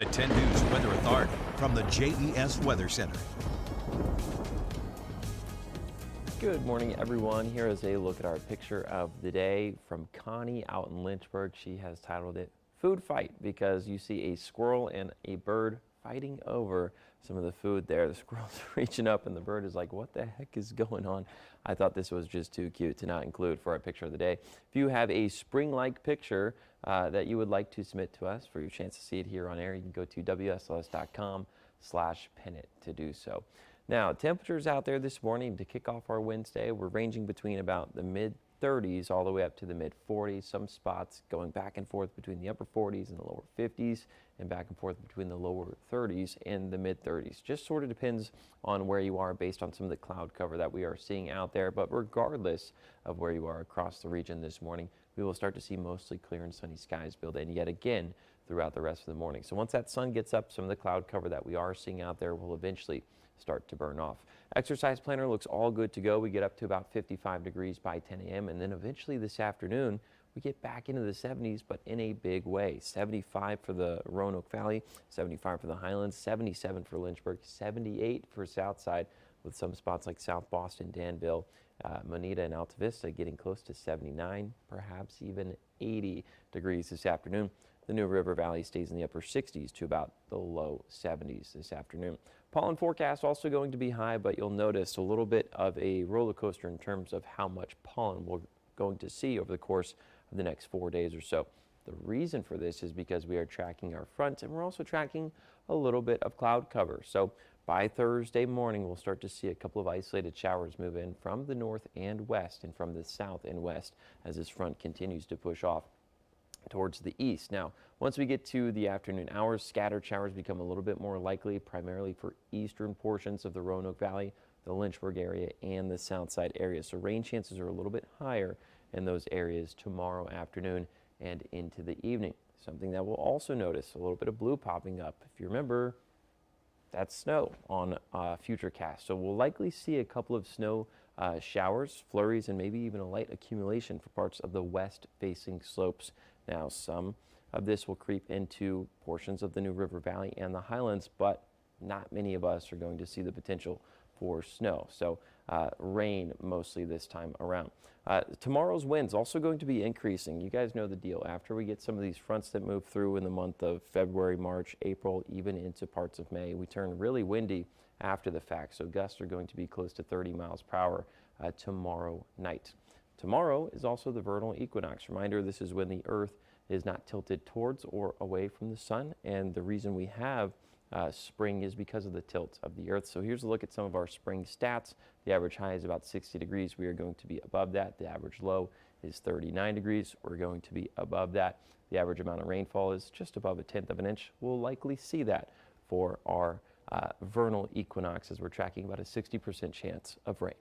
The 10 News Weather Authority from the JES Weather Center. Good morning, everyone. Here is a look at our picture of the day from Connie out in Lynchburg. She has titled it Food Fight because you see a squirrel and a bird fighting over some of the food there. The squirrel's reaching up and the bird is like, what the heck is going on? I thought this was just too cute to not include for our picture of the day. If you have a spring-like picture that you would like to submit to us for your chance to see it here on air, you can go to WSLS.com/pin it to do so. Now, temperatures out there this morning to kick off our Wednesday, we're ranging between about the mid-30s all the way up to the mid-40s. Some spots going back and forth between the upper 40s and the lower 50s, and back and forth between the lower 30s and the mid-30s. Just sort of depends on where you are based on some of the cloud cover that we are seeing out there. But regardless of where you are across the region this morning, we will start to see mostly clear and sunny skies build in yet again throughout the rest of the morning. So once that sun gets up, some of the cloud cover that we are seeing out there will eventually start to burn off. Exercise planner looks all good to go. We get up to about 55 degrees by 10 a.m. and then eventually this afternoon we get back into the 70s, but in a big way. 75 for the Roanoke Valley, 75 for the Highlands, 77 for Lynchburg, 78 for Southside, with some spots like South Boston, Danville, Moneta, and Alta Vista getting close to 79, perhaps even 80 degrees this afternoon. The New River Valley stays in the upper 60s to about the low 70s this afternoon. Pollen forecast also going to be high, but you'll notice a little bit of a roller coaster in terms of how much pollen we're going to see over the course of the next 4 days or so. The reason for this is because we are tracking our front and we're also tracking a little bit of cloud cover. So by Thursday morning, we'll start to see a couple of isolated showers move in from the north and west and from the south and west as this front continues to push off towards the east. Now, once we get to the afternoon hours, scattered showers become a little bit more likely, primarily for eastern portions of the Roanoke Valley, the Lynchburg area, and the Southside area. So rain chances are a little bit higher in those areas tomorrow afternoon and into the evening. Something that we'll also notice, a little bit of blue popping up. If you remember, that's snow on Futurecast. So we'll likely see a couple of snow showers, flurries, and maybe even a light accumulation for parts of the west-facing slopes. Now, some of this will creep into portions of the New River Valley and the Highlands, but not many of us are going to see the potential for snow. So rain mostly this time around. Tomorrow's winds also going to be increasing. You guys know the deal. After we get some of these fronts that move through in the month of February, March, April, even into parts of May, we turn really windy after the fact. So gusts are going to be close to 30 miles per hour tomorrow night. Tomorrow is also the vernal equinox. Reminder, this is when the Earth is not tilted towards or away from the sun, and the reason we have spring is because of the tilt of the Earth. So here's a look at some of our spring stats. The average high is about 60 degrees. We are going to be above that. The average low is 39 degrees. We're going to be above that. The average amount of rainfall is just above 1/10 of an inch. We'll likely see that for our vernal equinox as we're tracking about a 60% chance of rain.